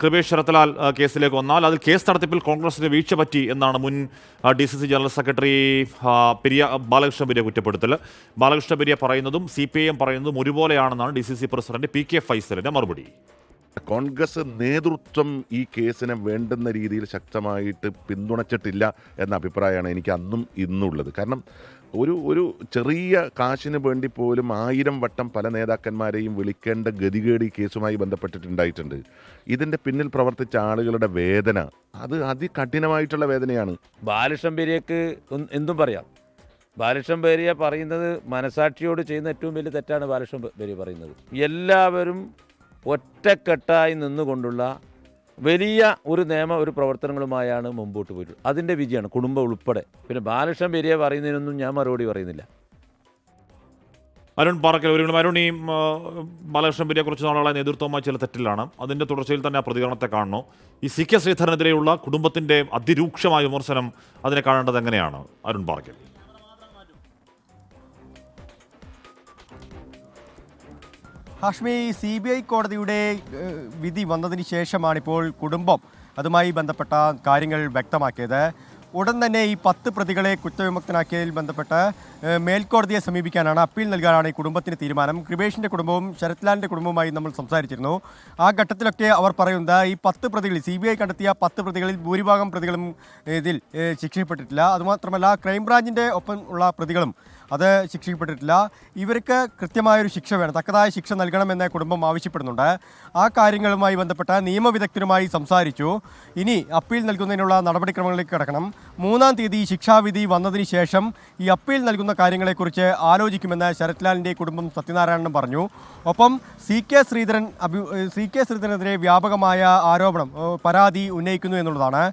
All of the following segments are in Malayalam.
കൃപേഷ് ശരത്ലാൽ കേസിലേക്ക് വന്നാൽ അതിൽ കേസ് നടത്തിപ്പിൽ കോൺഗ്രസിന് വീഴ്ച പറ്റി എന്നാണ് മുൻ DCC general secretary Balakrishna Periya കുറ്റപ്പെടുത്തൽ. ബാലകൃഷ്ണ പെരിയ പറയുന്നതും CPIM പറയുന്നതും ഒരുപോലെയാണെന്നാണ് DCC പ്രസിഡന്റ് PK ഫൈസലിന്റെ മറുപടി. കോൺഗ്രസ് നേതൃത്വം ഈ കേസിനെ വേണ്ടുന്ന രീതിയിൽ ശക്തമായിട്ട് പിന്തുണച്ചിട്ടില്ല എന്ന അഭിപ്രായമാണ് എനിക്ക് അന്നും ഇന്നുള്ളത്. കാരണം ഒരു ചെറിയ കാശിന് വേണ്ടി പോലും 1000 വട്ടം പല നേതാക്കന്മാരെയും വിളിക്കേണ്ട ഗതികേട് ഈ കേസുമായി ബന്ധപ്പെട്ടിട്ടുണ്ടായിട്ടുണ്ട്. ഇതിൻ്റെ പിന്നിൽ പ്രവർത്തിച്ച ആളുകളുടെ വേദന അത് അതികഠിനമായിട്ടുള്ള വേദനയാണ്. ബാലകൃഷ്ണൻ പെരിയക്ക് എന്തും പറയാം. ബാലകൃഷ്ണൻ പെരിയ പറയുന്നത് മനസാക്ഷിയോട് ചെയ്യുന്ന ഏറ്റവും വലിയ തെറ്റാണ് ബാലകൃഷ്ണൻ പെരിയ പറയുന്നത്. എല്ലാവരും ഒറ്റക്കെട്ടായി നിന്നുകൊണ്ടുള്ള വലിയ ഒരു പ്രവർത്തനങ്ങളുമായാണ് മുമ്പോട്ട് പോയിട്ടുള്ളത്. അതിൻ്റെ വിജയമാണ് കുടുംബം ഉൾപ്പെടെ. പിന്നെ ബാലകൃഷ്ണൻ പെരിയ പറയുന്നതിനൊന്നും ഞാൻ മറുപടി പറയുന്നില്ല. അരുൺ പാറക്കൽ, അരുൺ, ഈ ബാലകൃഷ്ണൻ പെരിയെ കുറച്ച് നാളുകളായി നേതൃത്വമായി ചില തെറ്റിലാണ്. അതിൻ്റെ തുടർച്ചയിൽ തന്നെ ആ പ്രതികരണത്തെ കാണുന്നു. ഈ CK ശ്രീധരനെതിരെയുള്ള കുടുംബത്തിൻ്റെ അതിരൂക്ഷമായ വിമർശനം അതിനെ കാണേണ്ടത് എങ്ങനെയാണ് അരുൺ പാറക്കൽ? ഹാഷ്മി, CBI കോടതിയുടെ വിധി വന്നതിന് ശേഷമാണിപ്പോൾ കുടുംബം അതുമായി ബന്ധപ്പെട്ട കാര്യങ്ങൾ വ്യക്തമാക്കിയത്. ഉടൻ തന്നെ ഈ 10 പ്രതികളെ കുറ്റവിമുക്തനാക്കിയതിൽ ബന്ധപ്പെട്ട് മേൽക്കോടതിയെ സമീപിക്കാനാണ്, അപ്പീൽ നൽകാനാണ് ഈ കുടുംബത്തിന് തീരുമാനം. കൃപേഷിൻ്റെ കുടുംബവും ശരത്ലാലിൻ്റെ കുടുംബവുമായി നമ്മൾ സംസാരിച്ചിരുന്നു. ആ ഘട്ടത്തിലൊക്കെ അവർ പറയുന്നത് ഈ 10 പ്രതികളിൽ CBI കണ്ടെത്തിയ 10 പ്രതികളിൽ ഭൂരിഭാഗം പ്രതികളും ഇതിൽ ശിക്ഷിക്കപ്പെട്ടിട്ടില്ല. അതുമാത്രമല്ല ക്രൈംബ്രാഞ്ചിൻ്റെ ഒപ്പം ഉള്ള പ്രതികളും അത് ശിക്ഷിക്കപ്പെട്ടിട്ടില്ല. ഇവർക്ക് കൃത്യമായൊരു ശിക്ഷ വേണം, തക്കതായ ശിക്ഷ നൽകണമെന്ന് കുടുംബം ആവശ്യപ്പെടുന്നുണ്ട്. ആ കാര്യങ്ങളുമായി ബന്ധപ്പെട്ട നിയമവിദഗ്ധരുമായി സംസാരിച്ചു. ഇനി അപ്പീൽ നൽകുന്നതിനുള്ള നടപടിക്രമങ്ങളിലേക്ക് കടക്കണം. 3-ാം തീയതി ശിക്ഷാവിധി വന്നതിന് ശേഷം ഈ അപ്പീൽ നൽകുന്ന കാര്യങ്ങളെക്കുറിച്ച് ആലോചിക്കുമെന്ന് ശരത്ലാലിൻ്റെ കുടുംബം സത്യനാരായണനും പറഞ്ഞു. ഒപ്പം CK ശ്രീധരനെതിരെ വ്യാപകമായ ആരോപണം, പരാതി ഉന്നയിക്കുന്നു എന്നുള്ളതാണ്.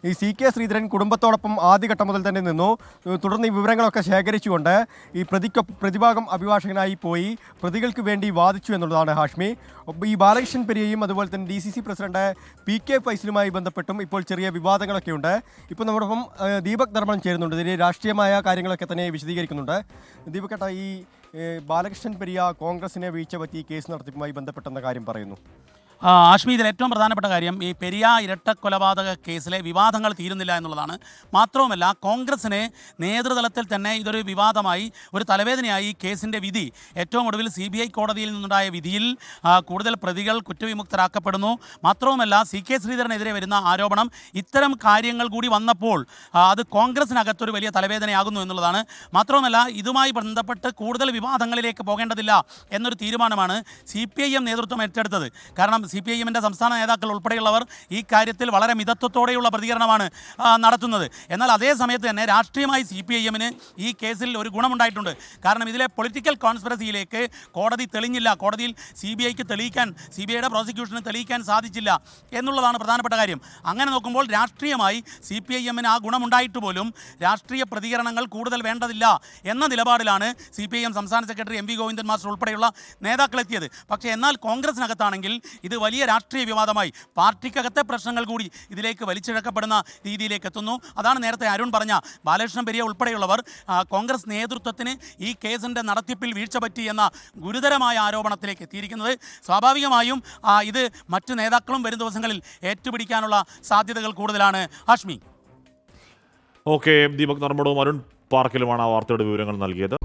ഈ CK ശ്രീധരൻ കുടുംബത്തോടൊപ്പം ആദ്യഘട്ടം മുതൽ തന്നെ നിന്നു. തുടർന്ന് ഈ വിവരങ്ങളൊക്കെ ശേഖരിച്ചുകൊണ്ട് ഈ പ്രതിഭാഗം അഭിഭാഷകനായി പോയി പ്രതികൾക്ക് വേണ്ടി വാദിച്ചു എന്നുള്ളതാണ് ഹാഷ്മി. ഈ ബാലകൃഷ്ണൻ പെരിയയും അതുപോലെ തന്നെ DCC പ്രസിഡന്റ് PK ഫൈസലുമായി ബന്ധപ്പെട്ടും ഇപ്പോൾ ചെറിയ വിവാദങ്ങളൊക്കെ ഉണ്ട്. ഇപ്പോൾ നമ്മോടൊപ്പം ദീപക് ധർമ്മൻ ചേരുന്നുണ്ട്. ഇതിന് രാഷ്ട്രീയമായ കാര്യങ്ങളൊക്കെ തന്നെ വിശദീകരിക്കുന്നുണ്ട്. ദീപക് ഏട്ടാ, ഈ ബാലകൃഷ്ണൻ പെരിയ കോൺഗ്രസിനെ വീഴ്ച പറ്റി കേസ് നടത്തിപ്പുമായി ബന്ധപ്പെട്ടെന്ന കാര്യം പറയുന്നു. ആഷ്മി, ഇതിൽ ഏറ്റവും പ്രധാനപ്പെട്ട കാര്യം ഈ പെരിയ ഇരട്ടക്കൊലപാതക കേസിലെ വിവാദങ്ങൾ തീരുന്നില്ല എന്നുള്ളതാണ്. മാത്രവുമല്ല, കോൺഗ്രസിന് നേതൃതലത്തിൽ തന്നെ ഇതൊരു വിവാദമായി, ഒരു തലവേദനയായി കേസിൻ്റെ വിധി. ഏറ്റവും ഒടുവിൽ CBI കോടതിയിൽ നിന്നുണ്ടായ വിധിയിൽ കൂടുതൽ പ്രതികൾ കുറ്റവിമുക്തരാക്കപ്പെടുന്നു. മാത്രവുമല്ല, CK ശ്രീധരനെതിരെ വരുന്ന ആരോപണം, ഇത്തരം കാര്യങ്ങൾ കൂടി വന്നപ്പോൾ അത് കോൺഗ്രസിനകത്തൊരു വലിയ തലവേദനയാകുന്നു എന്നുള്ളതാണ്. മാത്രവുമല്ല, ഇതുമായി ബന്ധപ്പെട്ട് കൂടുതൽ വിവാദങ്ങളിലേക്ക് പോകേണ്ടതില്ല എന്നൊരു തീരുമാനമാണ് CPIM നേതൃത്വം ഏറ്റെടുത്തത്. കാരണം CPIM-ൻ്റെ സംസ്ഥാന നേതാക്കൾ ഉൾപ്പെടെയുള്ളവർ ഈ കാര്യത്തിൽ വളരെ മിതത്വത്തോടെയുള്ള പ്രതികരണമാണ് നടത്തുന്നത്. എന്നാൽ അതേ സമയത്ത് തന്നെ രാഷ്ട്രീയമായി CPIM-ന് ഈ കേസിൽ ഒരു ഗുണമുണ്ടായിട്ടുണ്ട്. കാരണം ഇതിലെ പൊളിറ്റിക്കൽ കോൺസ്പിറസിയിലേക്ക് കോടതി തെളിഞ്ഞില്ല. കോടതിയിൽ CBIക്ക് തെളിയിക്കാൻ, CBIയുടെ പ്രോസിക്യൂഷന് തെളിയിക്കാൻ സാധിച്ചില്ല എന്നുള്ളതാണ് പ്രധാനപ്പെട്ട കാര്യം. അങ്ങനെ നോക്കുമ്പോൾ രാഷ്ട്രീയമായി CPIM-ന് ആ ഗുണമുണ്ടായിട്ട് പോലും രാഷ്ട്രീയ പ്രതികരണങ്ങൾ കൂടുതൽ വേണ്ടതില്ല എന്ന നിലപാടിലാണ് CPIM സംസ്ഥാന സെക്രട്ടറി MV ഗോവിന്ദൻ മാസ്റ്റർ ഉൾപ്പെടെയുള്ള നേതാക്കളെത്തിയത്. പക്ഷേ എന്നാൽ കോൺഗ്രസിനകത്താണെങ്കിൽ ഇത് വലിയ രാഷ്ട്രീയ വിവാദമായി, പാർട്ടിക്കകത്തെ പ്രശ്നങ്ങൾ കൂടി ഇതിലേക്ക് വലിച്ചിഴക്കപ്പെടുന്ന രീതിയിലേക്ക് എത്തുന്നു. അതാണ് നേരത്തെ അരുൺ പറഞ്ഞ ബാലകൃഷ്ണൻ പെരിയ ഉൾപ്പെടെയുള്ളവർ കോൺഗ്രസ് നേതൃത്വത്തിന് ഈ കേസിൻ്റെ നടത്തിപ്പിൽ വീഴ്ച പറ്റി എന്ന ഗുരുതരമായ ആരോപണത്തിലേക്ക് എത്തിയിരിക്കുന്നത്. സ്വാഭാവികമായും ഇത് മറ്റു നേതാക്കളും വരും ദിവസങ്ങളിൽ ഏറ്റുപിടിക്കാനുള്ള സാധ്യതകൾ കൂടുതലാണ്. ഹാഷ്മി. ഓക്കെ, ദീപക് നർമ്മടവും അരുൺ പാർക്കലുമാണ് ആ വാർത്തയുടെ വിവരങ്ങൾ നൽകിയത്.